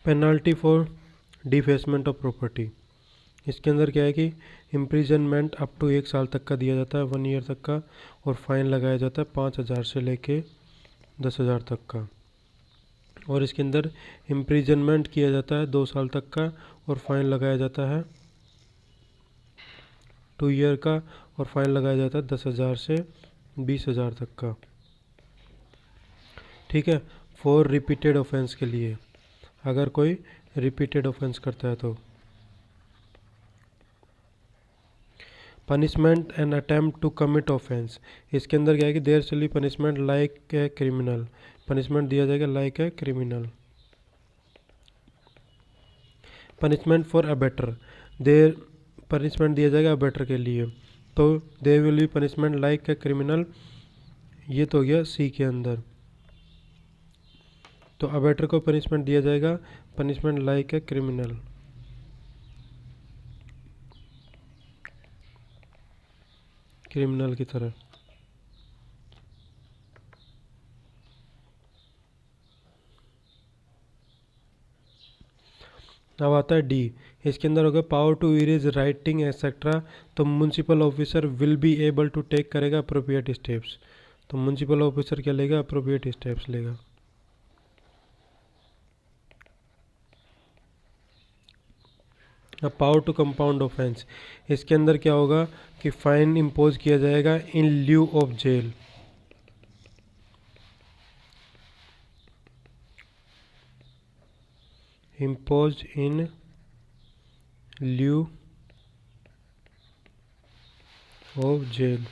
Penalty for defacement of property, इसके अंदर क्या है कि इम्प्रिजनमेंट अप टू 1 साल तक का दिया जाता है, 1 ईयर तक का, और फाइन लगाया जाता है 5,000 से लेके 10,000 तक का। और इसके अंदर इम्प्रिजनमेंट किया जाता है 2 साल तक का, और फाइन लगाया जाता है 2 ईयर का, और फाइन लगाया जाता है 10,000 से 20,000 तक का। ठीक है, फॉर रिपीटेड ऑफेंस के लिए, अगर कोई रिपीटेड ऑफेंस करता है तो। Punishment and attempt to commit offence, इसके अंदर क्या है कि there shall be punishment like a criminal, punishment दिया जाएगा like a criminal. Punishment for abettor, there punishment दिया जाएगा अबेटर के लिए, तो there will be punishment like a criminal, ये तो हो गया सी के अंदर। तो अबेटर को पनिशमेंट दिया जाएगा punishment like a criminal. Criminal की तरह। अब आता है डी, इसके अंदर होगा power to erase writing etcetera, तो municipal officer will be able to take करेगा अप्रोप्रिएट स्टेप्स, तो म्यूनसिपल ऑफिसर क्या लेगा, अप्रोप्रिएट स्टेप्स लेगा। अब पावर टू कंपाउंड ऑफेंस, इसके अंदर क्या होगा कि फाइन इम्पोज किया जाएगा in lieu of jail, impose in lieu of jail.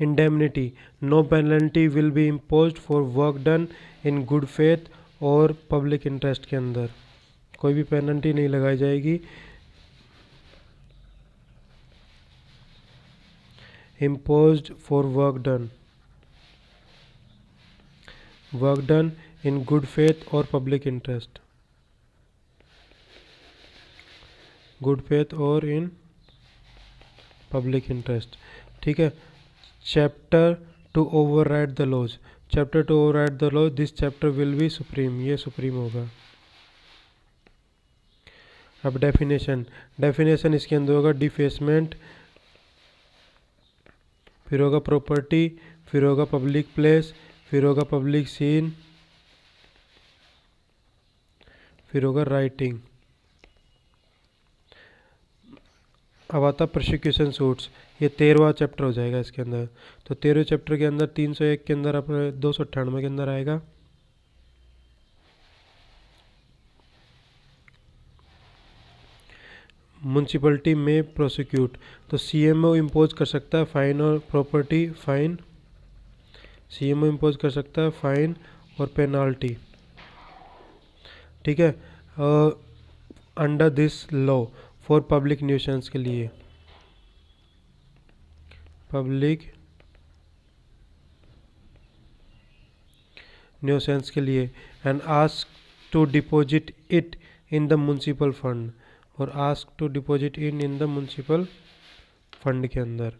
Indemnity, no penalty will be imposed for work done in good faith और पब्लिक इंटरेस्ट के अंदर, कोई भी पेनल्टी नहीं लगाई जाएगी imposed for work done in good faith or public interest, good faith or in public interest। ठीक है, chapter two override the laws, chapter two override the laws, this chapter will be supreme, ये supreme होगा। अब definition, definition इसके अंदर होगा defacement, फिर होगा प्रॉपर्टी, फिर होगा पब्लिक प्लेस, फिर होगा पब्लिक सीन, फिर होगा राइटिंग। अब आता प्रोसिक्यूशन सूट्स, ये 13वां चैप्टर हो जाएगा इसके अंदर। तो 13वें चैप्टर के अंदर 301 के अंदर अपने 298 के अंदर आएगा। म्यूनसिपलिटी में प्रोसिक्यूट, तो सीएमओ इम्पोज कर सकता है फाइन और प्रॉपर्टी फाइन, सीएमओ इम्पोज कर सकता है फाइन और पेनाल्टी। ठीक है, under this law for public nuisance के लिए, पब्लिक न्यूसेंस के लिए, and ask to deposit it in the municipal fund, और ask to deposit in the municipal fund के अंदर।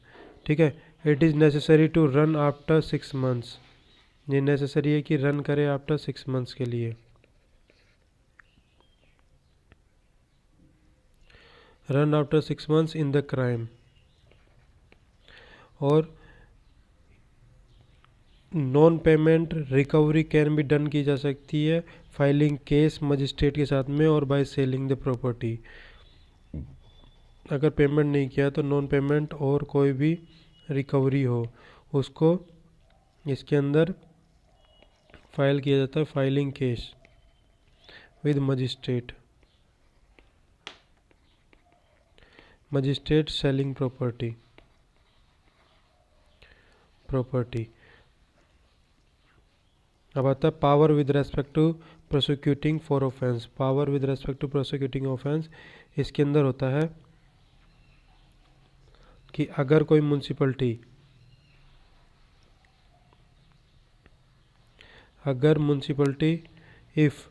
ठीक है, it is necessary to run after 6 months, ये नेसेसरी है कि रन करे आफ्टर 6 मंथ्स के लिए। Run after 6 months in the crime, और non payment recovery can be done की जा सकती है फाइलिंग केस मजिस्ट्रेट के साथ में और बाय सेलिंग द प्रॉपर्टी। अगर पेमेंट नहीं किया तो नॉन पेमेंट और कोई भी रिकवरी हो उसको इसके अंदर फाइल किया जाता है filing case with magistrate, magistrate selling property. अब आता है power with respect to prosecuting for offence, power with respect to prosecuting offence, इसके अंदर होता है कि अगर कोई म्यूनसिपलिटी, अगर म्यूनसिपलिटी इफ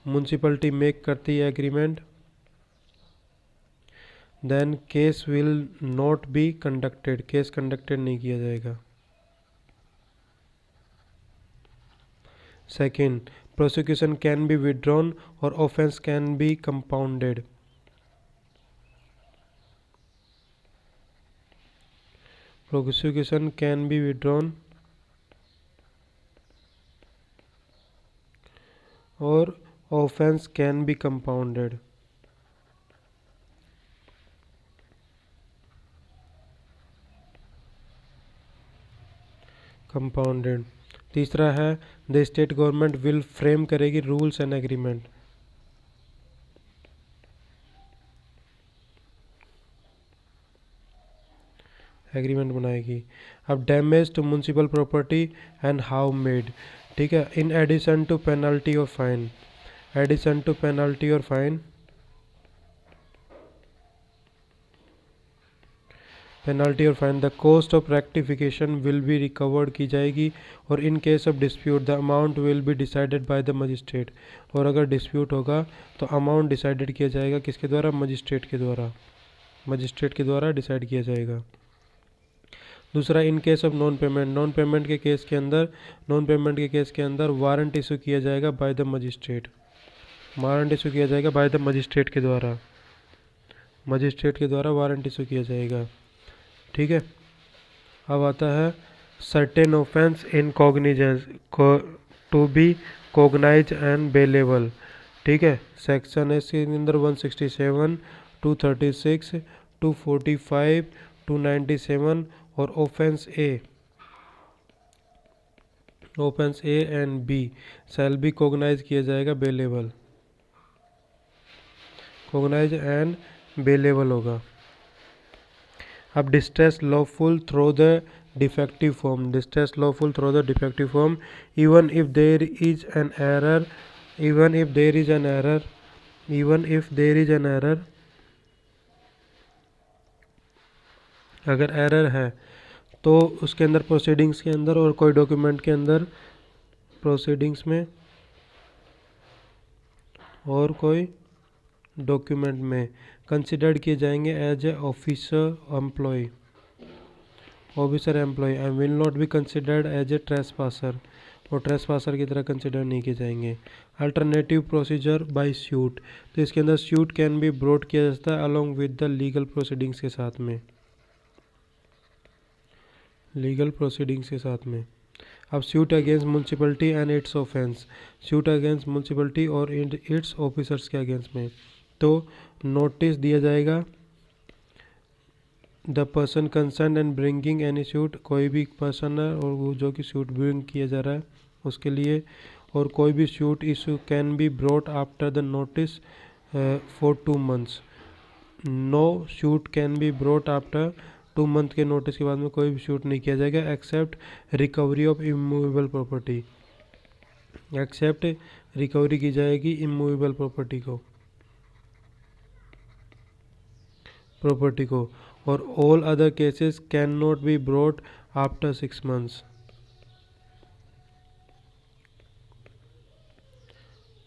म्यूनसिपलिटी मेक करती है agreement, then case will not be conducted, case conducted नहीं किया जाएगा। Second, prosecution can be withdrawn और offence can be compounded. Prosecution can be withdrawn और offence can be compounded. Compounded. तीसरा है the state government will frame करेगी rules and agreement. Agreement बनाएगी। अब damage to municipal property and how made, ठीक है, in addition to penalty और fine. Addition to penalty और फाइन, पेनल्टी और fine the cost of rectification will be recovered की जाएगी और in case of dispute the amount will be decided by the magistrate. और अगर डिस्प्यूट होगा तो अमाउंट डिसाइडेड किया जाएगा किसके द्वारा? मजिस्ट्रेट के द्वारा। मजिस्ट्रेट के द्वारा डिसाइड किया जाएगा। दूसरा, इन case of non payment, non payment के केस के अंदर, नॉन पेमेंट के केस के अंदर वारंट इशू किया जाएगा by the magistrate. Warrant issue किया जाएगा बाय द मजिस्ट्रेट के द्वारा। मजिस्ट्रेट के द्वारा वारंट इशू किया जाएगा, ठीक है। अब आता है certain offence in cognizance to be cognize and bailable, ठीक है। सेक्शन है इसके अंदर 167, 236, 245, 297 और offence A and B shall be cognize किया जाएगा बेलेबल। कॉग्नाइज एंड बेलेबल होगा। अब distress lawful through the defective form, distress lawful through the defective form even if there is an error, even if there is an error, even if there is an error, अगर error है तो उसके अंदर proceedings के अंदर और कोई document के अंदर, प्रोसीडिंग्स में और कोई डॉक्यूमेंट में कंसिडर्ड किए जाएंगे as a officer employ, officer employ and will not be considered as a trespasser, और ट्रेसपासर की तरह कंसिडर नहीं किए जाएंगे। अल्टरनेटिव प्रोसीजर बाय सूट, तो इसके अंदर सूट कैन बी ब्रॉट किया जा सकता है along with the legal proceedings के साथ में, लीगल प्रोसीडिंग्स के साथ में। अब suit against municipality and it's offence, suit against municipality और इट्स ऑफिसर्स के अगेंस्ट में, तो नोटिस दिया जाएगा the person concern and bringing any suit, कोई भी पर्सन है और वो जो कि सूट ब्रिंग किया जा रहा है उसके लिए, और कोई भी suit issue can be brought after the notice for 2 months। No suit can be brought after 2 month के नोटिस के बाद में कोई भी शूट नहीं किया जाएगा except recovery of immovable property, except recovery की जाएगी इमूवेबल प्रॉपर्टी को और all other cases can not be brought after 6 months,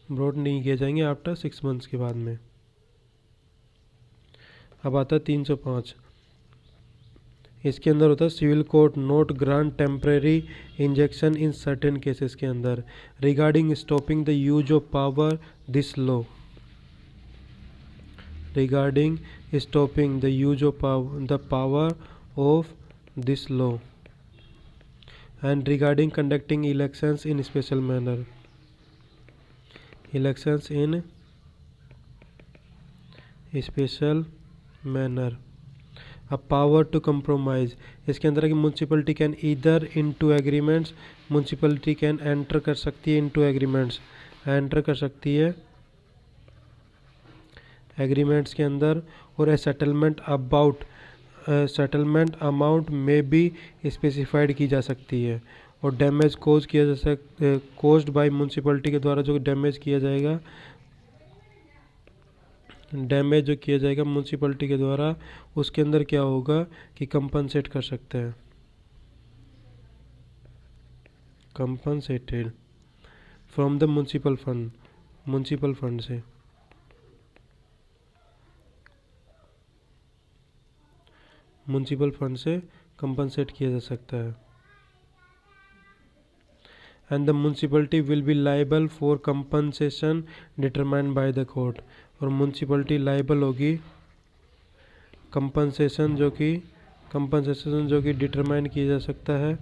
brought नहीं किए जाएंगे आफ्टर 6 months के बाद में। अब आता है 305, इसके अंदर होता है civil court not grant temporary injection in certain cases के अंदर regarding stopping the use of power this law, regarding stopping the use of the power of this law and regarding conducting elections in special manner, elections in special manner. अब power to compromise, इसके अंदर की municipality can either into agreements, municipality can enter कर सकती है into agreements, enter कर सकती है एग्रीमेंट्स के अंदर, और ए सेटलमेंट अबाउट, सेटलमेंट अमाउंट में भी स्पेसिफाइड की जा सकती है, और डैमेज कोज किया जा सकता, कोज्ड बाय म्यूनसिपैलिटी के द्वारा जो डैमेज किया जाएगा, डैमेज जो किया जाएगा म्यूनसिपैलिटी के द्वारा उसके अंदर क्या होगा कि कंपनसेट कर सकते हैं, compensated from the municipal fund, municipal fund से, म्यूनसिपल फंड से कंपनसेट किया जा सकता है। And the municipality will be liable for compensation determined by the court. और म्यूनसिपलिटी लाइबल होगी कंपनसेशन जो कि डिटरमाइन किया जा सकता है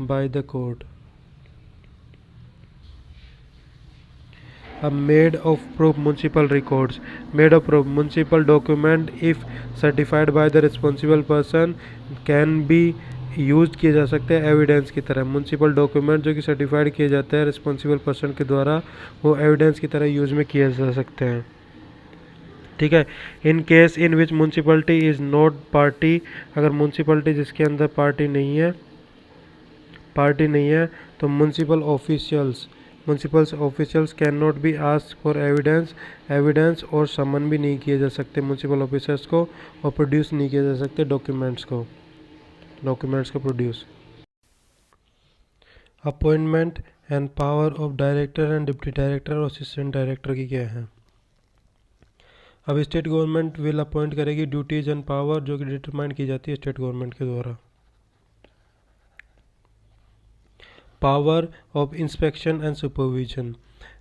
बाय द कोर्ट। अब made of proof municipal records. Made of proof municipal document if certified by the responsible person can be use किए जा सकते हैं एविडेंस की तरह। म्युनिसिपल डॉक्यूमेंट जो कि सर्टिफाइड किए जाते हैं रिस्पॉन्सिबल पर्सन के द्वारा, वो एविडेंस की तरह यूज में किए जा सकते हैं। ठीक है। In case in which municipality is not party, अगर म्युनिसिपलिटी जिसके अंदर पार्टी नहीं है तो municipal officials can not be ask for evidence और समन भी नहीं किए जा सकते म्युनिसिपल ऑफिसर्स को, और प्रोड्यूस नहीं किए जा सकते डॉक्यूमेंट्स को produce. Appointment and power of director and deputy director और असिस्टेंट डायरेक्टर की क्या है। अब स्टेट गवर्नमेंट विल अपॉइंट करेगी ड्यूटीज एंड पावर जो कि डिटरमाइन की जाती है स्टेट गवर्नमेंट के द्वारा। Power of inspection and supervision.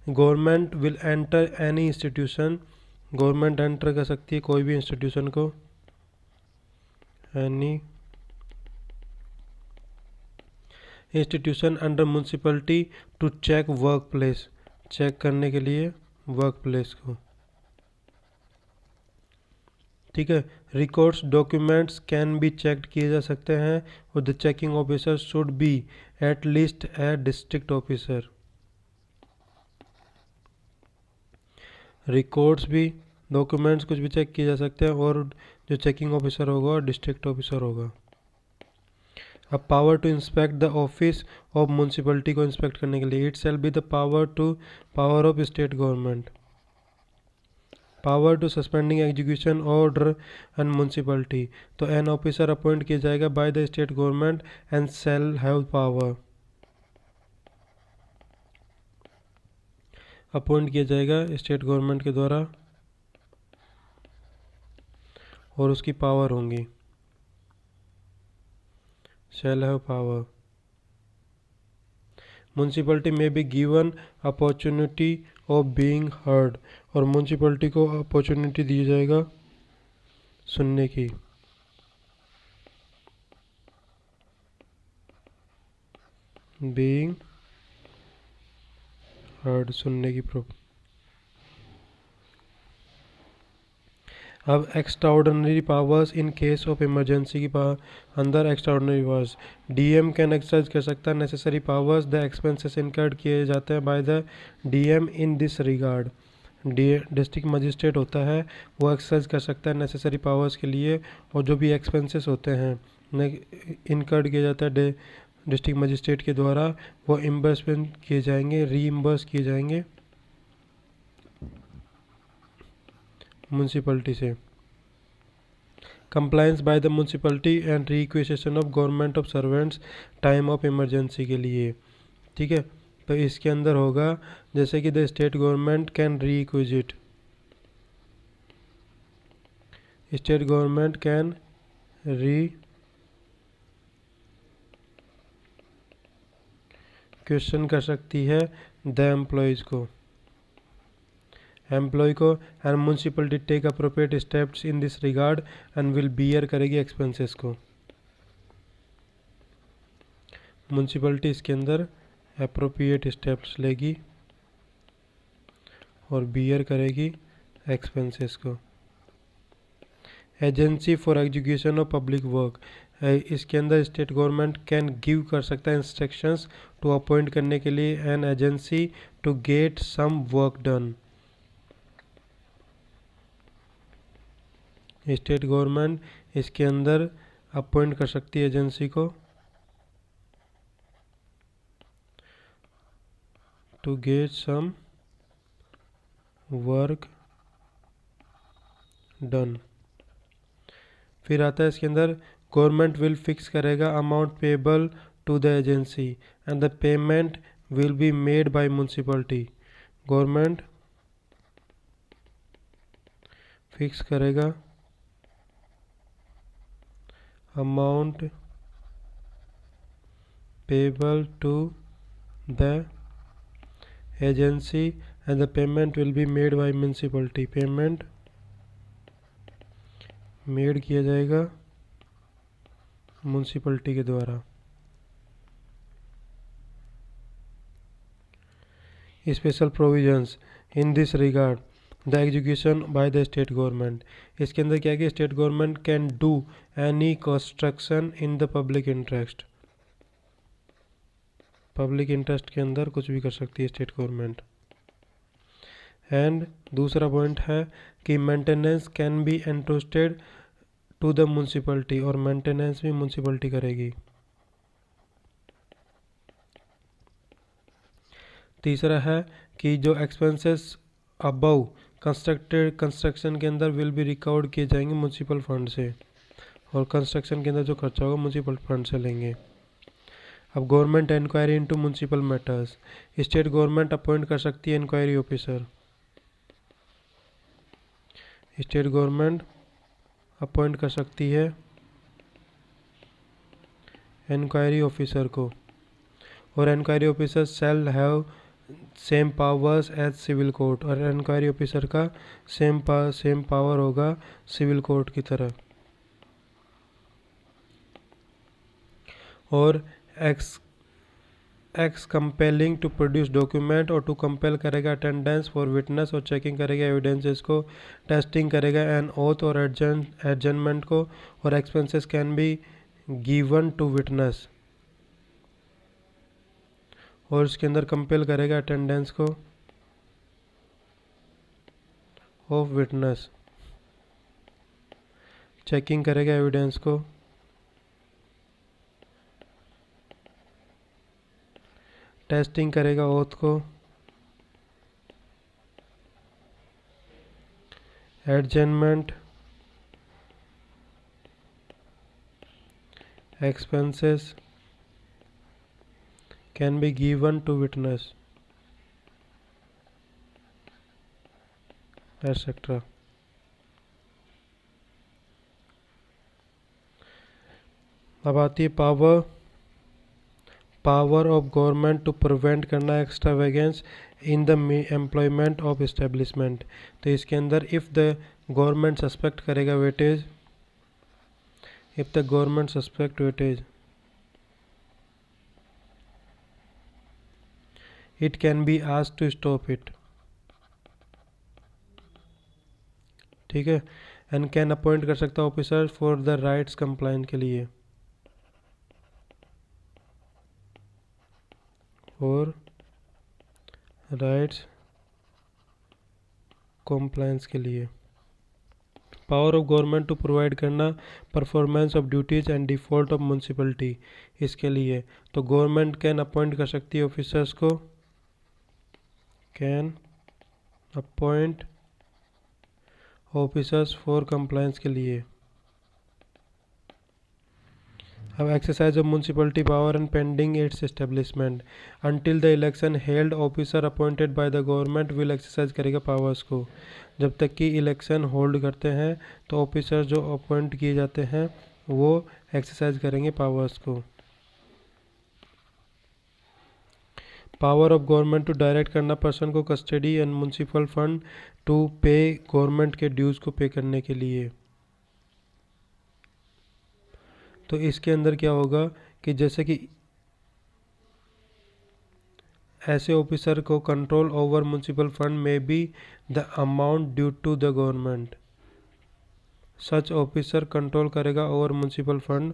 Government will enter any institution, government enter कर सकती है कोई भी इंस्टीट्यूशन को, any institution under municipality to check work place, check करने के लिए वर्क प्लेस को। ठीक है। Records documents can be checked किए जा सकते हैं और the checking officer should be at least a district officer. Records भी डॉक्यूमेंट्स कुछ भी चेक किए जा सकते हैं और जो चेकिंग ऑफिसर होगा डिस्ट्रिक्ट ऑफिसर होगा। अब power to inspect the office of municipality को इंस्पेक्ट करने के लिए, it shall be the power of state government. Power to suspending execution order and municipality, तो एन ऑफिसर अपॉइंट किया जाएगा by the state government and shall have power, appoint किया जाएगा state government के द्वारा और उसकी पावर होंगी, शैल हैव पावर। म्युनिसिपलिटी में be given opportunity of being heard, और म्युनिसिपलिटी को अपॉर्चुनिटी दी जाएगा सुनने की। बीइंग हर्ड, सुनने की अब extraordinary powers in case of emergency की अंदर extraordinary powers, DM can exercise कर सकता है necessary powers the expenses incurred किए जाते हैं by the DM in this regard. District magistrate होता है वो एक्सरसाइज कर सकता है नेसेसरी पावर्स के लिए, और जो भी एक्सपेंसेस होते हैं इनकर्ड किया जाता है डिस्ट्रिक्ट मजिस्ट्रेट के द्वारा, वो इम्बर्समेंट किए जाएंगे, रीइम्बर्स किए जाएंगे म्युनिसिपलिटी से। Compliance by the municipality and requisition of government of servants time of emergency के लिए। ठीक है। तो इसके अंदर होगा जैसे कि the state government can requisite, state government can question कर सकती है द एम्प्लॉयज को and municipality take appropriate steps in this regard and will bear करेगी एक्सपेंसेस को। म्युनिसिपलिटी इसके अंदर अप्रोप्रिएट स्टेप्स लेगी और बियर करेगी एक्सपेंसेस को। Agency for execution of public work, इसके अंदर स्टेट गवर्नमेंट कैन गिव कर सकता है इंस्ट्रक्शंस टू अपॉइंट करने के लिए an agency to get some work done. State government इसके अंदर अपॉइंट कर सकती है एजेंसी को to get some work done. फिर आता है इसके अंदर गवर्नमेंट विल फिक्स करेगा amount payable to the agency and the payment will be made by municipality. Government fix करेगा amount payable to the agency and the payment will be made by municipality. Payment made किया जाएगा municipality के द्वारा. Special provisions in this regard the execution by the state government. इसके अंदर क्या है कि state government can do any construction in the public interest. Public interest के अंदर कुछ भी कर सकती है स्टेट गवर्नमेंट. एंड दूसरा पॉइंट है कि maintenance can be entrusted to the municipality, और मेंटेनेंस भी म्यूनसिपलिटी करेगी. तीसरा है कि जो एक्सपेंसेस अबव कंस्ट्रक्शन के अंदर विल बी रिकवर्ड किए जाएंगे म्यूनसिपल फंड से, और कंस्ट्रक्शन के अंदर जो खर्चा होगा म्यूनसिपल फंड से लेंगे. अब government inquiry into municipal matters. State government appoint कर सकती है inquiry officer. State government appoint कर सकती है इंक्वायरी ऑफिसर को, और inquiry officer shall have same powers as civil court, और इंक्वायरी ऑफिसर का सेम पावर होगा सिविल कोर्ट की तरह. और ex compelling to produce document, और टू कंपेल करेगा अटेंडेंस फॉर विटनेस, और चेकिंग करेगा एविडेंसेस को, टेस्टिंग करेगा एन ओथ और एडजमेंट को, और expenses can be given to witness, और इसके अंदर कंपेल करेगा अटेंडेंस को ऑफ विटनेस, चेकिंग करेगा एविडेंस को, टेस्टिंग करेगा ओथ को, एडजमेंट, expenses can be given to witness, etc. अब आती है power of government to prevent करना extravagance in the employment of establishment. तो इसके अंदर इफ़ द गवर्नमेंट सस्पेक्ट करेगा wastage, if the government suspect weightage, it can be asked to stop it. ठीक है. एंड कैन अपॉइंट कर सकता है officer for the rights complaint के लिए, फॉर राइट्स कॉम्प्लाइंस के लिए. Power of government to provide करना performance of duties and default of municipality. इसके लिए तो गवर्नमेंट कैन अपॉइंट कर सकती है ऑफिसर्स को, can appoint officers for compliance के लिए. अब exercise of municipality power and pending its establishment. Until the election held officer appointed by the government will exercise करेगा पावर्स को. जब तक कि इलेक्शन होल्ड करते हैं तो ऑफिसर जो अपॉइंट किए जाते हैं वो एक्सरसाइज करेंगे पावर्स को. Power of government to direct करना पर्सन को custody and municipal fund to pay government के ड्यूज को पे करने के लिए. तो इसके अंदर क्या होगा कि जैसे कि ऐसे ऑफिसर को कंट्रोल ओवर म्यूनसिपल फंड में be the amount due to the government. Such officer control करेगा over municipal fund,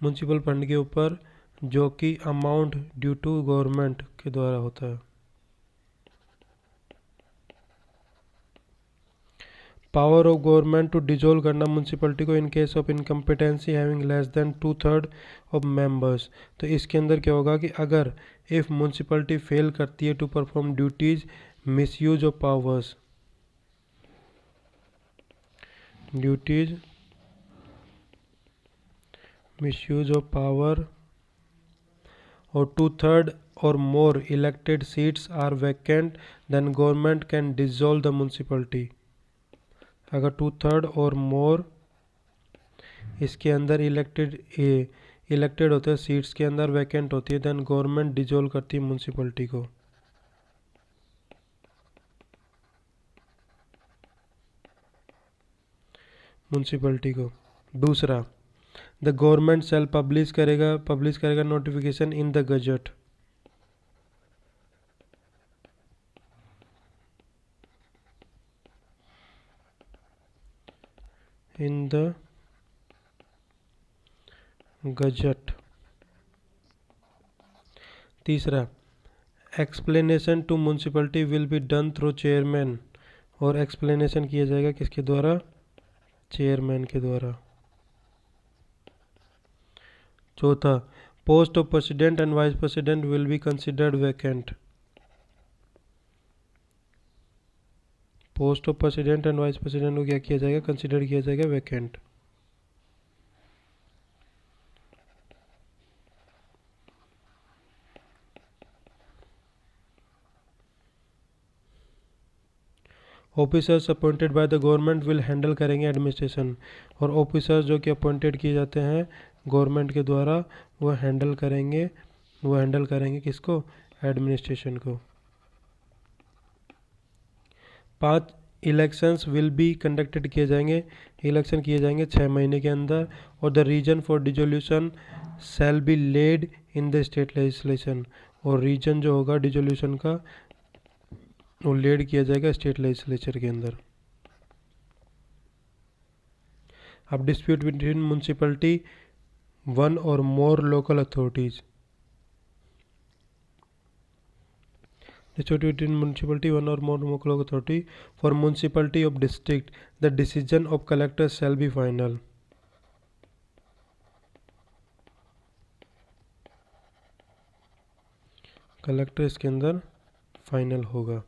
municipal fund के ऊपर जो कि अमाउंट ड्यू टू गवर्नमेंट के द्वारा होता है. Power of government to dissolve करना म्यूनसिपलिटी को in case of incompetency having less than 2/3 of members. तो इसके अंदर क्या होगा कि अगर इफ़ म्यूनसिपलिटी फेल करती है to perform duties, misuse of powers, duties misuse of power, और 2/3 or more elected seats are vacant, then government can dissolve the municipality. अगर 2/3 और मोर इसके अंदर इलेक्टेड इलेक्टेड होते हैं सीट्स के अंदर, वैकेंट होती है, देन गवर्नमेंट डिजोल्व करती है म्यूनसिपलिटी को। दूसरा, द गवर्नमेंट सेल पब्लिश करेगा notification in the gazette. In the gazette. तीसरा, explanation to municipality will be done through chairman, और एक्सप्लेनेशन किया जाएगा किसके द्वारा? चेयरमैन के द्वारा। चौथा, post of president and vice president will be considered vacant. Post of president and vice president को क्या किया जाएगा? कंसिडर किया जाएगा vacant. Officers appointed by the government will handle करेंगे एडमिनिस्ट्रेशन, और ऑफिसर्स जो कि अपॉइंटेड किए जाते हैं गवर्नमेंट के द्वारा वो हैंडल करेंगे किसको? एडमिनिस्ट्रेशन को। 5, इलेक्शंस विल बी कंडक्टेड किए जाएंगे, इलेक्शन किए जाएंगे 6 महीने के अंदर, और the reason for dissolution shall be laid in the state legislation, और रीजन जो होगा डिजोल्यूशन का वो लेड किया जाएगा स्टेट लेजिस्लेचर के अंदर। अब डिस्प्यूट बिटवीन म्यूनसिपलिटी वन और more local authorities. Dispute between municipality one or more local authority. For municipality of district, the decision of collector shall be final. Collector इसके अंदर फाइनल होगा।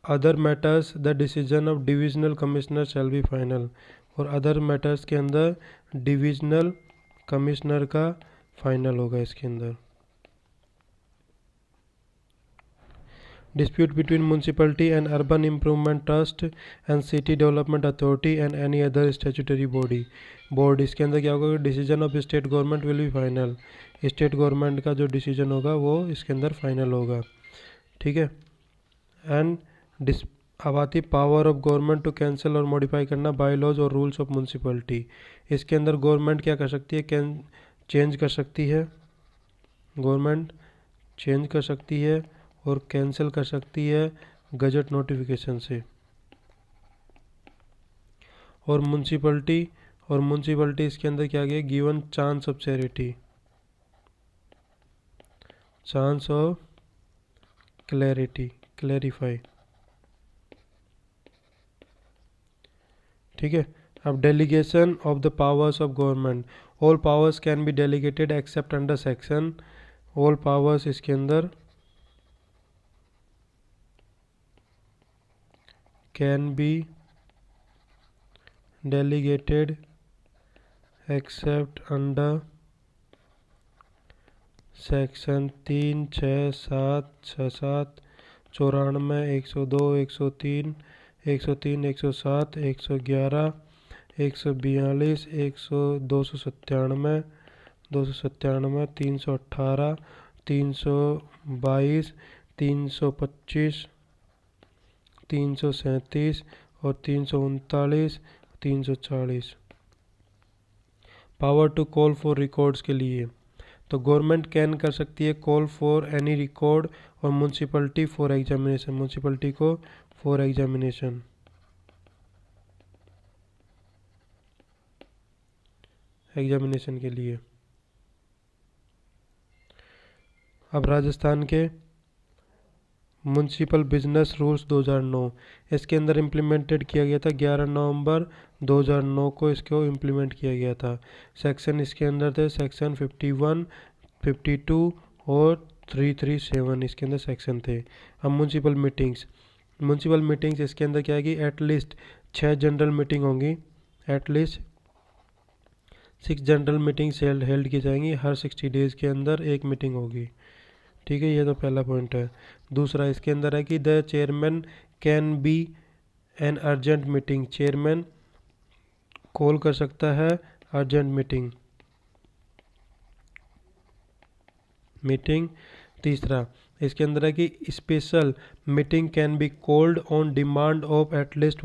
Other matters the decision of divisional commissioner shall be final, और other matters के अंदर divisional commissioner का final होगा इसके अंदर। Dispute between municipality and urban improvement trust and city development authority and any other statutory board, इसके अंदर क्या होगा? Decision of state government will be final, state government का जो डिसीजन होगा वो इसके अंदर फाइनल होगा। ठीक है। एंड अब आती power of government to cancel और मॉडिफाई करना बाय लॉज और रूल्स ऑफ म्यूनसिपलिटी। इसके अंदर गवर्नमेंट क्या कर सकती है? चेंज कर सकती है, गवर्नमेंट चेंज कर सकती है और कैंसिल कर सकती है गजट नोटिफिकेशन से। और म्यूनसिपलिटी इसके अंदर क्या गया? Given chance of charity, chance of clarify. ठीक है। अब delegation of the powers of government, all powers can be delegated accept under section, all powers इसके अंदर can be delegated accept under section 3, 6, 7, 67, 94, 102, 103, 103, 107, 111, 142, 297, 318, 322, 325, 337 और 339, 340। Power to call for records के लिए तो government can कर सकती है कॉल फॉर एनी रिकॉर्ड, और म्यूनसिपलिटी फॉर एग्जामिनेशन, म्यूनसिपलिटी को फॉर एग्जामिनेशन। एग्जामिनेशन के लिए। अब राजस्थान के म्यूनसिपल बिजनेस रूल्स 2009 इसके अंदर इम्प्लीमेंटेड किया गया था। 11 नवंबर 2009 को इसको इम्प्लीमेंट किया गया था। सेक्शन इसके अंदर थे सेक्शन 51, 52 और 337 इसके अंदर सेक्शन थे। अब म्यूनसिपल मीटिंग्स इसके अंदर क्या है कि एटलीस्ट 6 जनरल मीटिंग होंगी, एटलीस्ट 6 जनरल मीटिंग्स हेल्ड की जाएंगी। हर 60 डेज के अंदर एक मीटिंग होगी। ठीक है, ये तो पहला पॉइंट है। दूसरा इसके अंदर है कि the chairman can B an urgent meeting, chairman call कर सकता है अर्जेंट मीटिंग। तीसरा इसके अंदर है कि special meeting can be called on demand of at least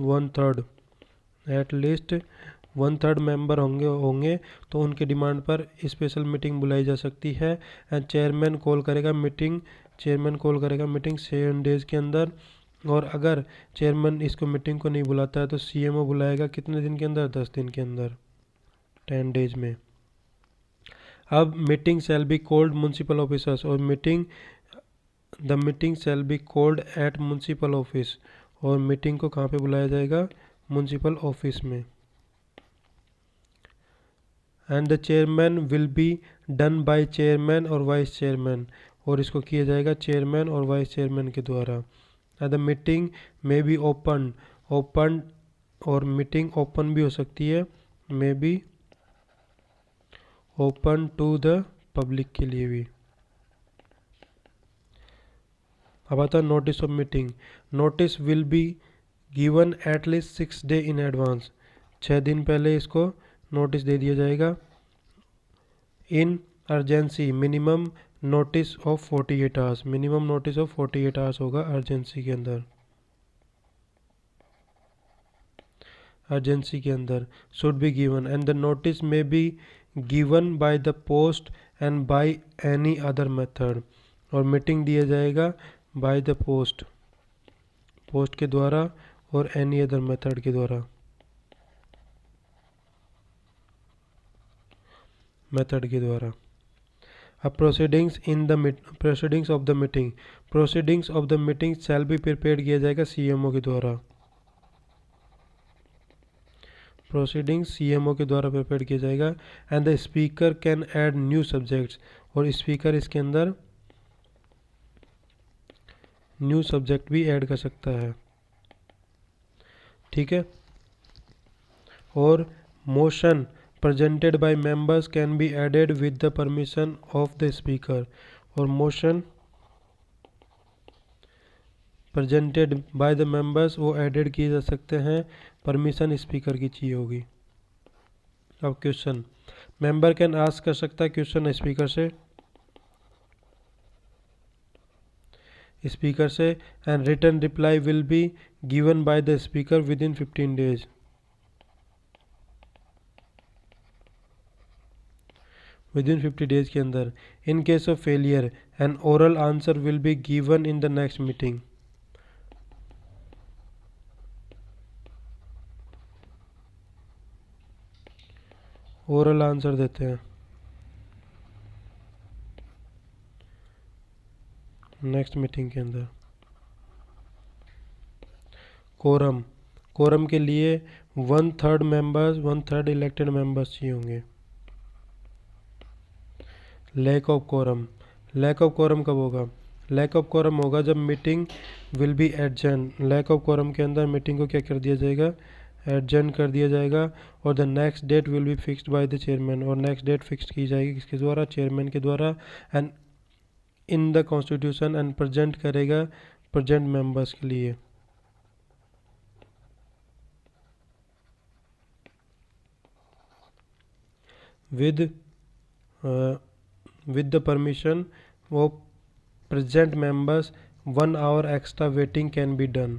one third member होंगे तो उनके डिमांड पर स्पेशल मीटिंग बुलाई जा सकती है। एंड चेयरमैन कॉल करेगा मीटिंग 7 डेज के अंदर। और अगर चेयरमैन इसको मीटिंग को नहीं बुलाता है तो सीएमओ बुलाएगा कितने दिन के अंदर, 10 दिन के अंदर, 10 डेज में। अब meeting shall be called municipal officers, और the meeting shall be called at municipal office, और मीटिंग को कहाँ पे बुलाया जाएगा, म्यूनसिपल ऑफिस में। And the chairman will be done by chairman और वाइस चेयरमैन, और इसको किया जाएगा चेयरमैन और वाइस चेयरमैन के द्वारा। The meeting may be open, और मीटिंग ओपन भी हो सकती है, may be open to the public के लिए भी। अब आता है notice of meeting. Notice will be given at least 6 day in advance, 6 दिन पहले इसको नोटिस दे दिया जाएगा। In urgency minimum notice of 48 hours, minimum notice of 48 hours होगा अर्जेंसी के अंदर should be given. And the notice में B given by the post and by any other method, और मीटिंग दिया जाएगा बाय द पोस्ट के द्वारा और एनी अदर मेथड के द्वारा, अब proceedings of the meeting shall be prepared किया जाएगा सीएमओ के द्वारा। सीएमओ के द्वारा प्रिपेयर किया जाएगा। And the speaker can add new subjects, और स्पीकर इसके अंदर न्यू सब्जेक्ट भी ऐड कर सकता है, ठीक है। और motion presented by members can be added with the permission of the speaker, और motion presented by the members वो एडेड किए जा सकते हैं, परमिशन स्पीकर की चाहिए होगी। अब क्वेश्चन, मेंबर कैन आस्क कर सकता है क्वेश्चन स्पीकर से and written reply will be given by the speaker within 15 days, within 50 days के अंदर। In case of failure an oral answer will be given in the next meeting, oral answer देते हैं next meeting के अंदर। Quorum के लिए 1/3 elected members चाहिए होंगे। लैक ऑफ कोरम कब होगा, लैक ऑफ कोरम होगा जब meeting will be adjourn. Lack of quorum के अंदर मीटिंग को क्या कर दिया जाएगा, एडजर्न कर दिया जाएगा। और the next date will be fixed by the chairman, और नेक्स्ट डेट फिक्स की जाएगी किसके द्वारा, चेयरमैन के द्वारा। And in the constitution and present करेगा प्रेजेंट मेंबर्स के लिए। with the permission of present members 1 hour extra waiting can be done,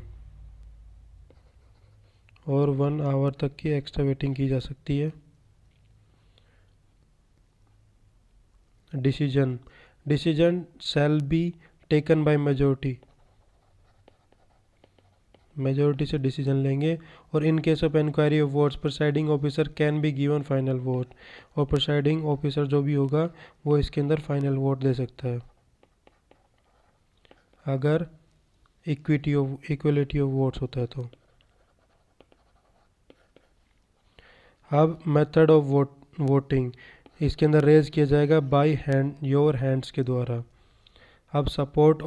और 1 आवर तक की एक्स्ट्रा वेटिंग की जा सकती है। Decision shall be taken by majority से डिसीजन लेंगे। और in case of inquiry of votes presiding officer can be given final vote, और प्रिसाइडिंग ऑफिसर जो भी होगा वो इसके अंदर फाइनल वोट दे सकता है अगर इक्वलिटी ऑफ वोट्स होता है तो। अब मेथड ऑफ वोटिंग इसके अंदर रेज किया जाएगा बाय योर हैंड्स के द्वारा। अब सपोर्ट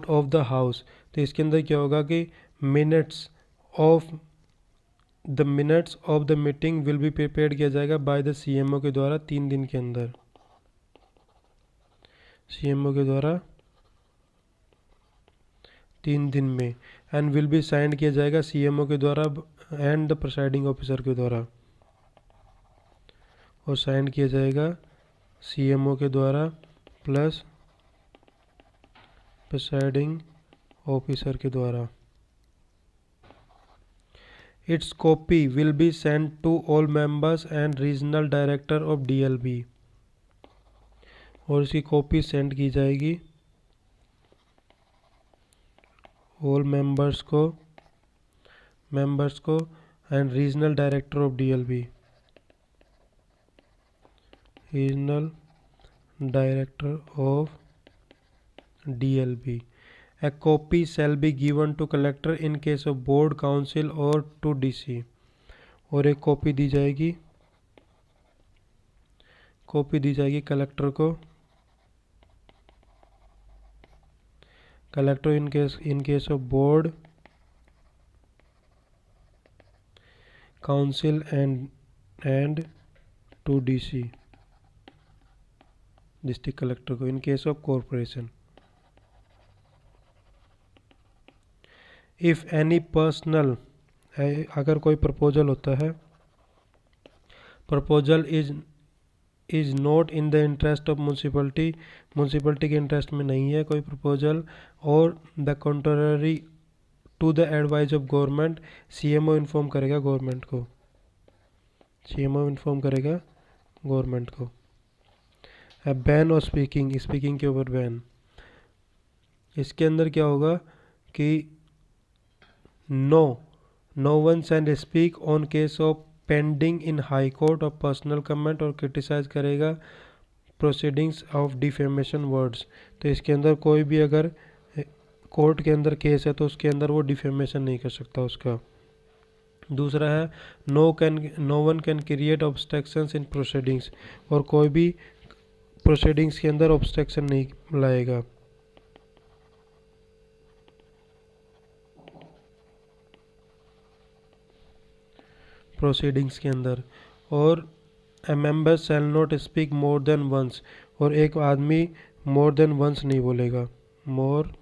ऑफ द हाउस, तो इसके अंदर क्या होगा कि minutes of the meeting will be prepared किया जाएगा बाय द सीएमओ के द्वारा 3 दिन के अंदर। सीएमओ के द्वारा 3 दिन में। एंड विल बी साइन किया जाएगा सीएमओ के द्वारा एंड द प्रिसाइडिंग ऑफिसर के द्वारा, और साइन किया जाएगा सीएमओ के द्वारा प्लस प्रिसाइडिंग ऑफिसर के द्वारा। Its copy will be send to all members and regional director of DLB, और इसकी कॉपी सेंड की जाएगी ऑल मेंबर्स को and regional director of DLB, regional director of DLB. A copy shall be given to collector in case of board, council और to DC, और एक copy दी जाएगी collector को, collector in case of board, council and to DC, district collector को in case of corporation. If any personal, अगर कोई proposal होता है, proposal is not in the interest of municipality के इंटरेस्ट में नहीं है कोई प्रपोजल, और the contrary to the advice of government, CMO inform करेगा गवर्नमेंट को। बैन और स्पीकिंग के ऊपर बैन। इसके अंदर क्या होगा कि no one can speak on case of pending in high court और पर्सनल कमेंट, और क्रिटिसाइज करेगा प्रोसीडिंग्स ऑफ डिफेमेशन वर्ड्स। तो इसके अंदर कोई भी अगर कोर्ट के अंदर केस है तो उसके अंदर वो डिफेमेशन नहीं कर सकता उसका। दूसरा है no one can create obstructions in proceedings, और कोई भी प्रोसीडिंग्स के अंदर ऑब्स्ट्रक्शन नहीं लाएगा। प्रोसीडिंग्स के अंदर, और a member shall not speak more than once, और एक आदमी मोर देन वंस नहीं बोलेगा, मोर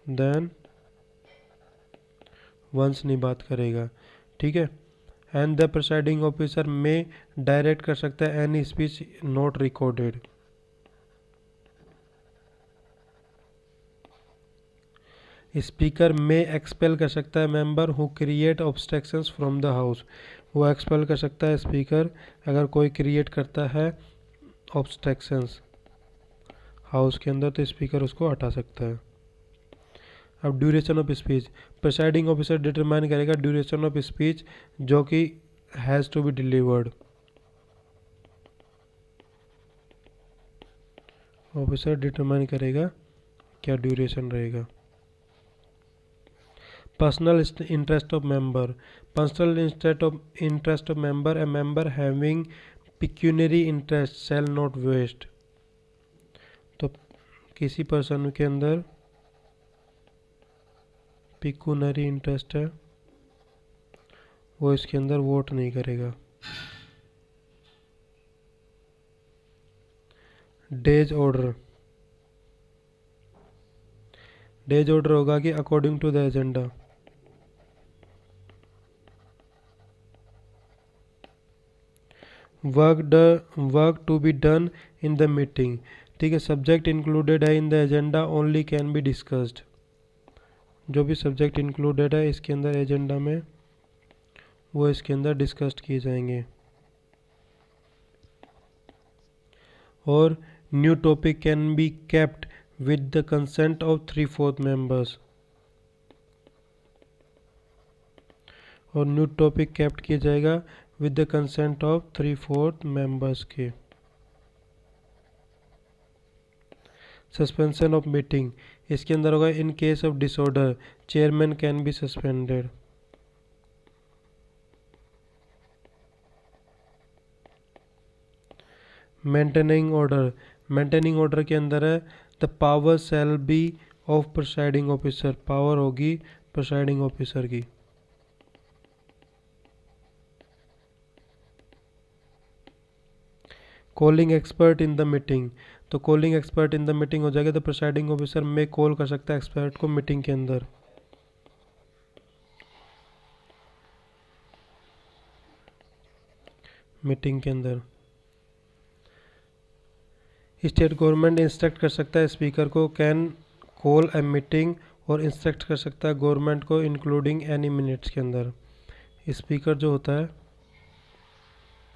देन वंस नहीं बात करेगा, ठीक है। एंड द प्रिसाइडिंग ऑफिसर में डायरेक्ट कर सकता है any speech not recorded. Speaker में एक्सपेल कर सकता है member who create obstructions from the house, वो एक्सपेल कर सकता है स्पीकर अगर कोई क्रिएट करता है ऑब्स्ट्रक्शंस हाउस के अंदर, तो स्पीकर उसको हटा सकता है। अब duration of speech, presiding officer determine करेगा ड्यूरेशन ऑफ स्पीच जो कि has to be delivered. Officer determine करेगा क्या ड्यूरेशन रहेगा। Personal interest of member, personal interest of member, a member having pecuniary interest shall not vest. तो किसी person के अंदर पिक्यूनरी इंटरेस्ट है वो इसके अंदर वोट नहीं करेगा। डेज ऑर्डर होगा कि according to the agenda, work to be done in the meeting, ठीक है। सब्जेक्ट इंक्लूडेड है in the agenda only can be discussed, जो भी सब्जेक्ट इंक्लूडेड है इसके अंदर एजेंडा में वो इसके अंदर डिस्कस्ड किए जाएंगे। और new topic can be kept with the consent of 3/4 members, और न्यू टॉपिक केप्ट किया जाएगा with the consent of 3/4 members के। सस्पेंशन ऑफ मीटिंग, इसके अंदर होगा in case of disorder chairman can be suspended. Maintaining order के अंदर है the power shall be of presiding officer, power होगी प्रिसाइडिंग ऑफिसर की। Calling expert in the meeting, तो calling expert in the meeting हो जाएगा, तो प्रिसाइडिंग ऑफिसर में कॉल कर सकता है एक्सपर्ट को मीटिंग के अंदर। मीटिंग के अंदर स्टेट गवर्नमेंट इंस्ट्रक्ट कर सकता है स्पीकर को कैन कॉल ए मीटिंग और इंस्ट्रक्ट कर सकता है गवर्नमेंट को इंक्लूडिंग एनी मिनट्स के अंदर। स्पीकर जो होता है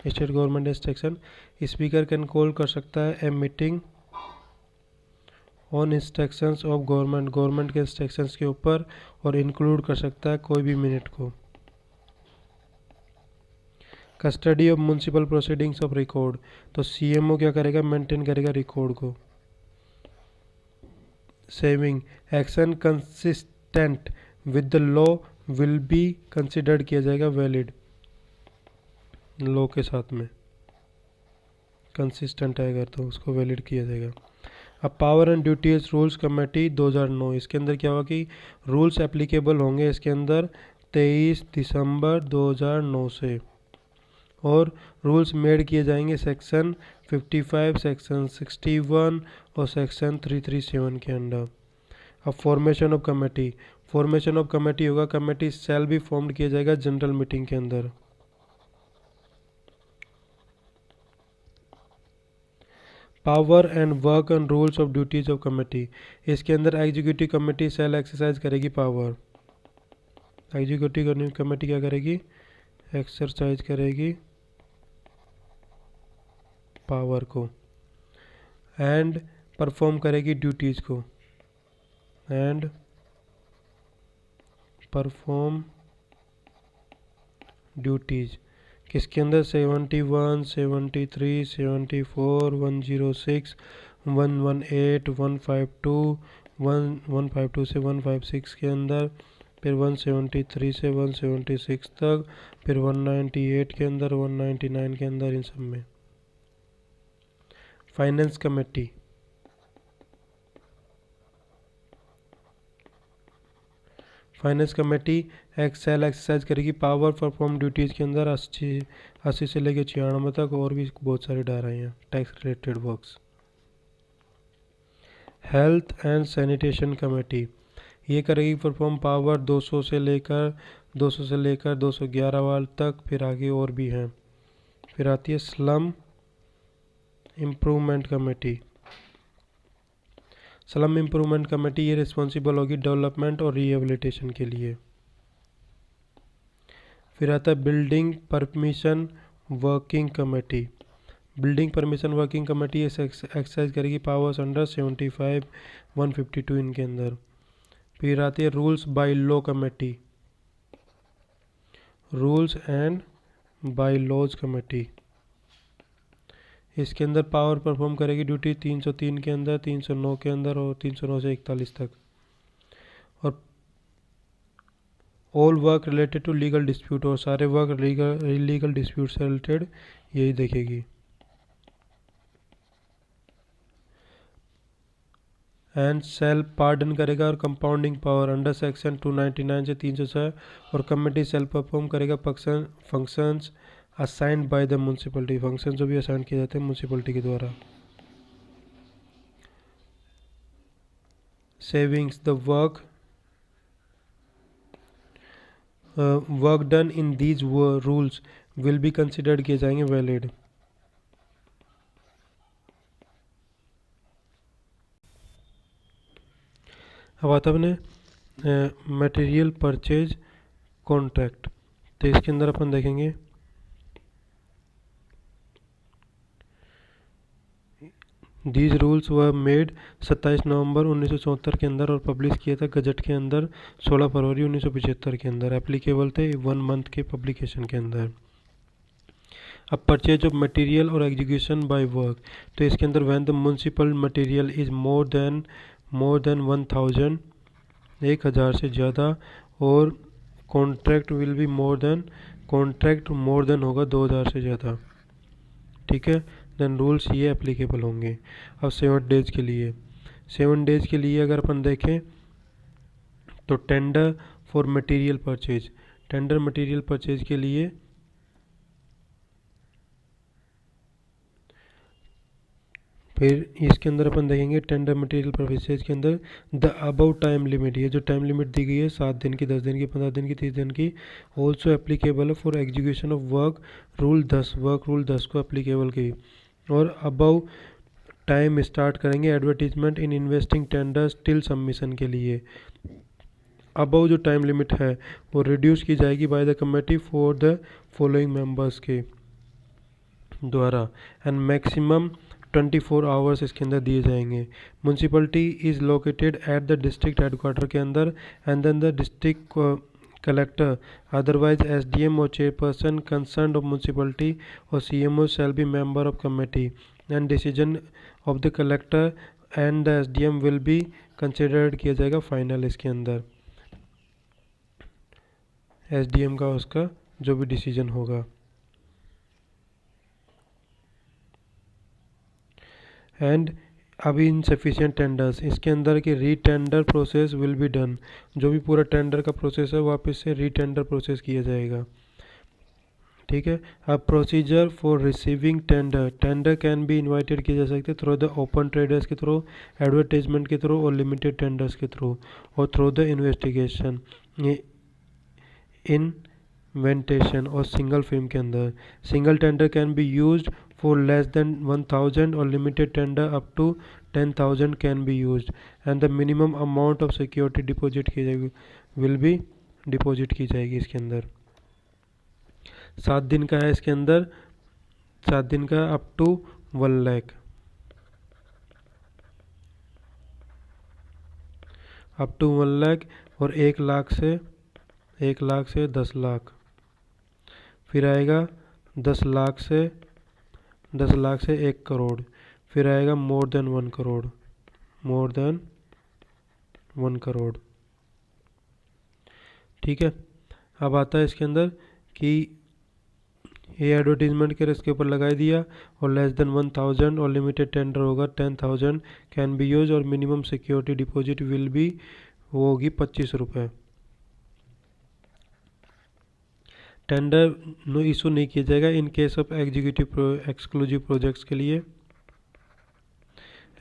state government instruction, speaker can call कर सकता है a meeting on instructions of government, government के इंस्ट्रक्शंस के ऊपर, और इंक्लूड कर सकता है कोई भी मिनट को। Custody of municipal proceedings of record, तो सीएमओ क्या करेगा, मेंटेन करेगा रिकॉर्ड को। Saving action consistent with the law will be considered किया जाएगा वैलिड, लॉ के साथ में कंसिस्टेंट है अगर तो उसको वैलिड किया जाएगा। अब power and duties rules committee 2009, इसके अंदर क्या हुआ कि रूल्स एप्लीकेबल होंगे इसके अंदर 23 दिसंबर 2009 से, और रूल्स मेड किए जाएंगे सेक्शन 55, सेक्शन 61 और सेक्शन 337 के अंडर। अब formation of committee, formation of committee होगा, कमेटी सेल भी फॉर्म किया जाएगा जनरल मीटिंग के अंदर। Power and work and rules of duties of committee, इसके अंदर एग्जीक्यूटिव कमेटी सेल एक्सरसाइज करेगी पावर, एग्जीक्यूटिव कमेटी क्या करेगी, एक्सरसाइज करेगी पावर को, एंड परफॉर्म करेगी ड्यूटीज को, एंड परफॉर्म ड्यूटीज किसके अंदर, 71, 73, 74, 106, 118, 152, 152 से 156 के अंदर, फिर 173 से 176 तक, फिर 198 के अंदर, 199 के अंदर, इन सब में। Finance committee, finance committee shall exercise करेगी पावर परफॉर्म ड्यूटीज़ के अंदर 80 से लेकर 96 तक, और भी बहुत सारे डाल रहे हैं tax related works. Health and sanitation committee ये करेगी परफॉर्म पावर 200 से लेकर 211 वाल तक, फिर आगे और भी हैं। फिर आती है slum improvement committee, slum improvement committee ये रिस्पॉन्सिबल होगी डेवलपमेंट और रिहेबिलिटेशन के लिए। फिर आता है building permission working committee, building permission working committee exercise करेगी पावर्स अंडर 75, 152 इनके अंदर। फिर आती है rules by law committee, rules and by laws committee, इसके अंदर पावर परफॉर्म करेगी ड्यूटी 303 के अंदर, 309 के अंदर और 309 से 41 तक। और all work related to legal dispute, और सारे वर्क लीगल डिस्प्यूट से रिलेटेड यही देखेगी। एंड सेल पार्डन करेगा और कंपाउंडिंग पावर अंडर सेक्शन 299 से 306, और कमेटी सेल परफॉर्म करेगा functions assigned by the municipality, function जो भी असाइन किए जाते हैं म्यूनसिपलिटी के द्वारा। Savings the work done in these rules will be considered किए जाएंगे वैलिड। अब आता अपने मटेरियल परचेज कॉन्ट्रैक्ट, तो इसके अंदर अपन देखेंगे दीज रूल्स वर मेड 27 नवंबर 1974 के अंदर और पब्लिश किया था गजट के अंदर 16 फरवरी 1975 के अंदर, एप्लीकेबल थे 1 मंथ के पब्लिकेशन के अंदर। अब परचेज ऑफ मटेरियल और एग्जीक्यूशन बाय वर्क, तो इसके अंदर when the municipal material is more than 1000, 1000 से ज़्यादा, और contract will B contract more than होगा 2000 से ज़्यादा, ठीक है, देन रूल्स ये एप्लीकेबल होंगे। अब 7 डेज के लिए, 7 डेज के लिए अगर अपन देखें तो tender for material purchase, tender material purchase के लिए फिर इसके अंदर अपन देखेंगे टेंडर मटेरियल प्रोविजन के अंदर द अबव टाइम लिमिट, ये जो टाइम लिमिट दी गई है 7 दिन की, 10 दिन की, 15 दिन की, 30 दिन की, ऑल्सो एप्लीकेबल है for execution of work rule 10, work rule 10 को एप्लीकेबल की। और अबव टाइम स्टार्ट करेंगे advertisement in investing tenders till submission के लिए। अबव जो टाइम लिमिट है वो रिड्यूस की जाएगी by the committee for the following members के द्वारा, एंड मैक्सिमम 24 आवर्स इसके अंदर दिए जाएंगे। Municipality is located at the district headquarter के अंदर, and then the district collector otherwise SDM और चेयरपर्सन कंसर्न ऑफ म्यूनसिपलिटी और CMO shall be member of committee, and decision of the collector and the SDM will be considered किया जाएगा final. इसके अंदर SDM का उसका जो भी डिसीजन होगा। एंड अभी इनसफिशिएंट टेंडर्स, इसके अंदर की रीटेंडर प्रोसेस विल बी डन, जो भी पूरा टेंडर का प्रोसेस है वापस से रीटेंडर प्रोसेस किया जाएगा। ठीक है। अब procedure for receiving tender, tender can be invited किए जा सकते थ्रू द ओपन ट्रेडर्स के थ्रू, एडवर्टाइजमेंट के थ्रू और लिमिटेड टेंडर्स के थ्रू, और थ्रू द इन्वेस्टिगेशन इन्वेंटेशन और सिंगल फिल्म के अंदर। Single tender can be used for less than 1000 और limited tender up to 10,000 can be used, and the minimum amount of security deposit की जाएगी will be deposit की जाएगी इसके अंदर। 7 दिन का है इसके अंदर, 7 दिन का up to 1 lakh, up to 1 lakh, और 1 लाख से 10 लाख, फिर आएगा 10 लाख से 1 करोड़, फिर आएगा more than 1 crore, more than 1 crore. ठीक है। अब आता है इसके अंदर कि ये एडवर्टीजमेंट के इसके ऊपर लगा दिया, और लेस देन 1000 और लिमिटेड टेंडर होगा 10,000 कैन बी यूज, और minimum security deposit will be वो होगी 25 रुपये। टेंडर इशू नहीं किया जाएगा in case of exclusive projects के लिए,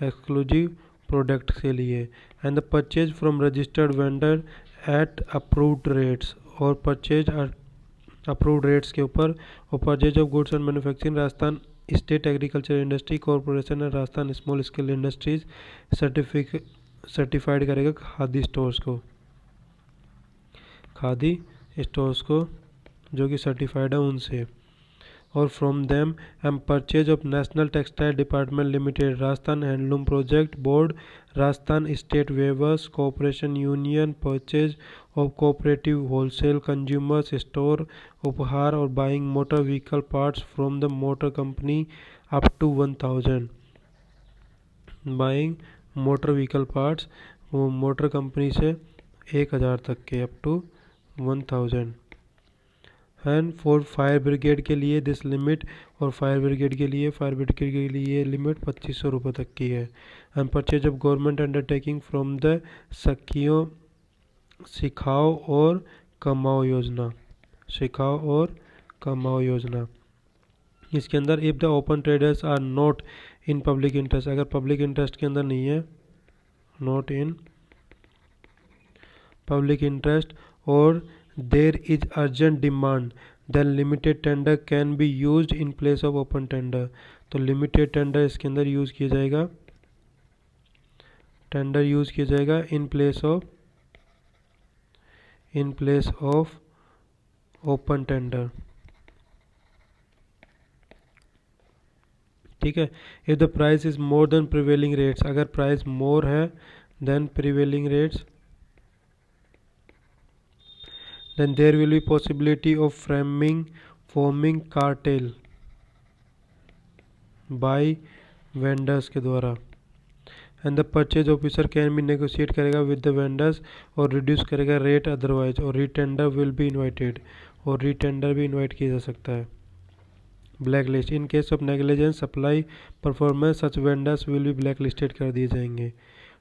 एक्सक्लूसिव प्रोडक्ट के लिए, and the purchase from registered vendor at approved rates, और परचेज अप्रूव्ड रेट्स के ऊपर, और purchase of goods and manufacturing Rajasthan state agriculture industry corporation and Rajasthan small scale industries certified करेगा khadi stores को, जो कि सर्टिफाइड है उनसे, और from them M purchase of national textile department limited, Rajasthan handloom project board, Rajasthan state weavers cooperation union, purchase of cooperative wholesale consumers store, उपहार और buying motor vehicle parts from the motor company up to 1000, buying motor vehicle parts वो motor company से 1000 तक के, up to 1000। And for fire brigade के लिए this limit, और fire brigade के लिए लिमिट 2500 रुपये तक की है। And purchase of government undertaking from the सिखाओ और कमाओ योजना, इसके अंदर if the open traders are not in public interest, अगर पब्लिक इंटरेस्ट के अंदर नहीं है, नॉट इन पब्लिक इंटरेस्ट, और there is urgent demand, then limited tender can be used in place of open tender, तो limited tender इसके अंदर use किया जाएगा in place of open tender। ठीक है। if the price is more than prevailing rates, अगर price more है than prevailing rates, then there will be possibility of forming cartel by vendors के द्वारा, and the purchase officer can be negotiate करेगा with the vendors और reduce करेगा rate otherwise, और retender will be invited, और retender भी invite किया जा सकता है। blacklist in case of negligence supply performance such vendors will be blacklisted कर दिए जाएंगे।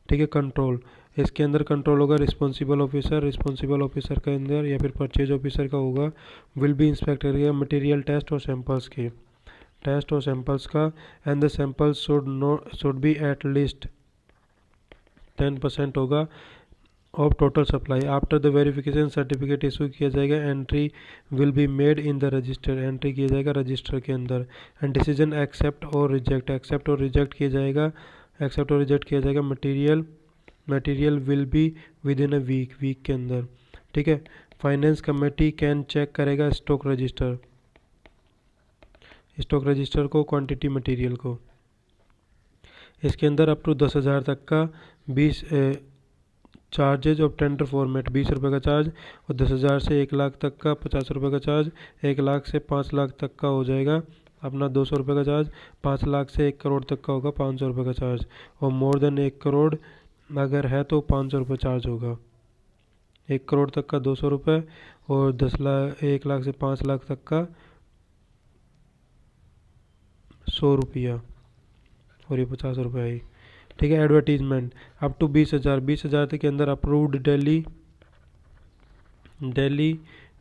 ठीक है। कंट्रोल, इसके अंदर कंट्रोल होगा रिस्पॉन्सिबल ऑफिसर के अंदर, या फिर परचेज ऑफिसर का होगा, विल बी इंस्पेक्ट करेगा मटेरियल टेस्ट और सैंपल्स के। टेस्ट और सैंपल्स का, and the samples should be at least 10% होगा of total supply. After the verification certificate issue किया जाएगा, entry will be made in the register, entry किया जाएगा रजिस्टर के अंदर, एंड डिसीजन एक्सेप्ट और रिजेक्ट, एक्सेप्ट और रिजेक्ट किया जाएगा, एक्सेप्ट और रिजेक्ट किया जाएगा। Material will be with in a week के अंदर, ठीक है। फाइनेंस कमेटी कैन चेक करेगा स्टॉक रजिस्टर को, क्वांटिटी मटेरियल को। इसके अंदर अप टू 10,000 तक का 20 चार्जेज ऑफ टेंडर फॉर्मेट 20 रुपये का चार्ज, और 10,000 से 1 लाख तक का 50 रुपये का चार्ज, 1 लाख से 5 लाख तक का हो जाएगा अपना 200 रुपये का चार्ज, 5 लाख से 1 करोड़ तक का होगा 500 रुपये का चार्ज, और मोर देन 1 करोड़ अगर है तो 500 रुपये चार्ज होगा। 1 करोड़ तक का 200 रुपये, और 1 लाख से 5 लाख तक का 100 रुपया, और ये 50 रुपये है, ठीक है। एडवर्टीजमेंट अप टू 20,000 के अंदर अप्रूव्ड डेली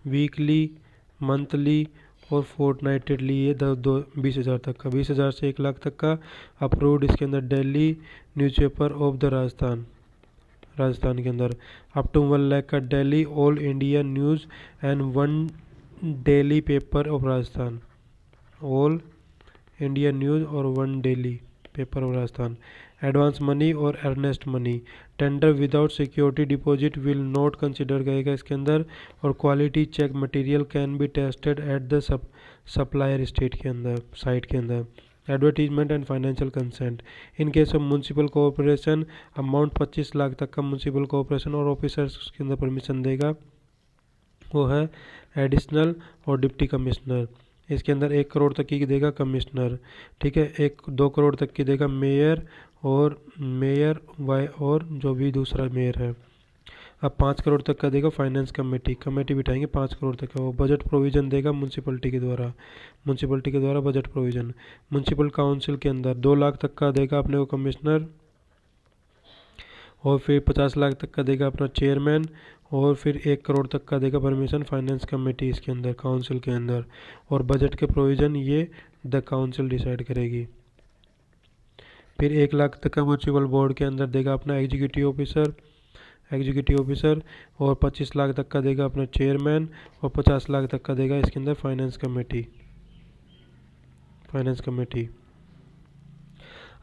वीकली मंथली और फोर्टनाइटली, ये 20,000 तक का। 20,000 से 1 लाख तक का अप्रूव्ड इसके अंदर daily newspaper of the Rajasthan के अंदर। अप टू 1 लाख का daily all India news and 1 daily paper of Rajasthan, all India news और 1 daily paper of Rajasthan. Advance money और earnest money, tender without security deposit will not consider करेगा इसके अंदर, और quality check material can be tested at the supplier site के अंदर। Advertisement and financial consent, in case of municipal corporation amount 25 lakh तक का municipal corporation और officers उसके अंदर परमिशन देगा, वो है एडिशनल और डिप्टी कमिश्नर। इसके अंदर 1 करोड़ तक की देगा कमिश्नर, ठीक है। 2 करोड़ तक की देगा मेयर और जो भी दूसरा मेयर है। अब 5 करोड़ तक का देगा फाइनेंस कमेटी बिठाएंगे 5 करोड़ तक का। वो बजट प्रोविज़न देगा म्यूनसिपलिटी के द्वारा बजट प्रोविज़न। म्यूनसिपल काउंसिल के अंदर 2 लाख तक का देगा अपने को कमिश्नर, और फिर 50 लाख तक का देगा अपना चेयरमैन, और फिर 1 करोड़ तक का देगा परमिशन फाइनेंस कमेटी इसके अंदर काउंसिल के अंदर, और बजट के प्रोविज़न ये द काउंसिल डिसाइड करेगी। फिर 1 लाख तक का म्यूनसिपल बोर्ड के अंदर देगा अपना एग्जीक्यूटिव ऑफिसर, और 25 लाख तक का देगा अपना चेयरमैन, और 50 लाख तक का देगा इसके अंदर finance committee.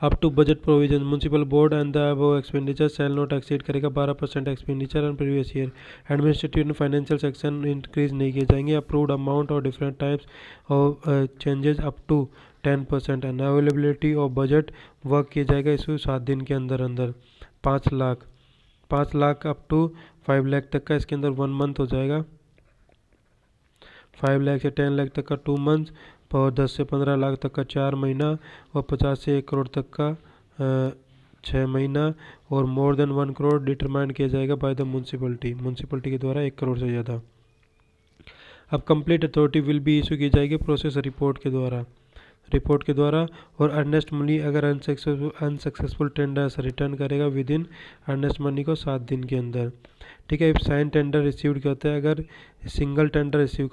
Up to budget provision, municipal board and the above expenditure shall not exceed करेगा 12% expenditure and previous year. Administrative and financial section increase नहीं किए जाएंगे। अप्रूव्ड अमाउंट और different types of changes up to 10%। And availability of budget work किया जाएगा इसको 7 दिन के अंदर। 5 लाख अप टू 5 लाख तक का इसके अंदर 1 मंथ हो जाएगा। 5 लाख से 10 लाख तक का 2 मंथ्स, और 10 से 15 लाख तक का 4 महीना, और 50 से 1 करोड़ तक का 6 महीना, और मोर देन 1 करोड़ डिटरमाइन किया जाएगा बाय द म्यूनसिपलिटी के द्वारा 1 करोड़ से ज़्यादा। अब complete authority will be issue की जाएगी प्रोसेस रिपोर्ट के द्वारा, और अर्नेस्ट मनी अगर अनसक्सेसफुल टेंडर रिटर्न करेगा विद इन अर्नेस्ट मनी को 7 दिन के अंदर, ठीक है। साइन टेंडर रिसीव्ड करता है, अगर सिंगल टेंडर रिसीव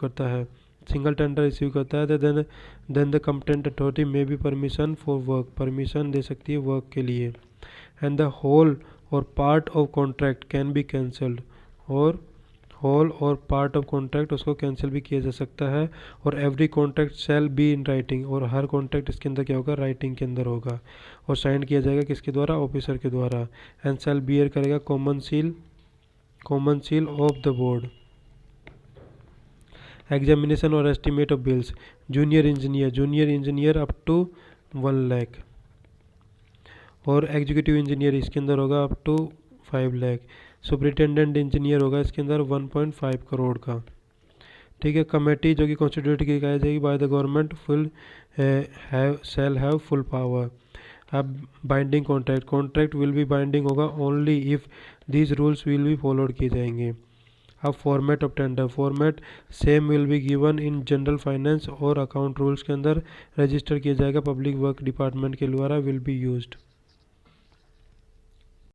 करता है तो देन द कंप्टेंट अथॉरिटी में भी परमिशन दे सकती है वर्क के लिए। एंड द होल और part of contract can be cancelled, और होल और पार्ट ऑफ कॉन्ट्रैक्ट उसको कैंसिल भी किया जा सकता है। और every contract shall be in writing, और हर कॉन्ट्रैक्ट इसके अंदर क्या होगा, राइटिंग के अंदर होगा, और साइन किया जाएगा किसके द्वारा, ऑफिसर के द्वारा। एंड शैल बियर करेगा common seal of the board. Examination और estimate of bills, junior engineer up to 1 lakh, और एग्जीक्यूटिव इंजीनियर इसके अंदर होगा up to 5 lakh. Superintendent engineer होगा इसके अंदर 1.5 करोड़ का, ठीक है। कमेटी जो कि कॉन्स्टिट्यूट की जाएगी by the government shall have full power. अब binding contract will be binding होगा only if these rules will be followed किए जाएंगे। अब format of tender same will be given in general finance और अकाउंट रूल्स के अंदर register किया जाएगा, पब्लिक वर्क डिपार्टमेंट के द्वारा विल बी यूज्ड।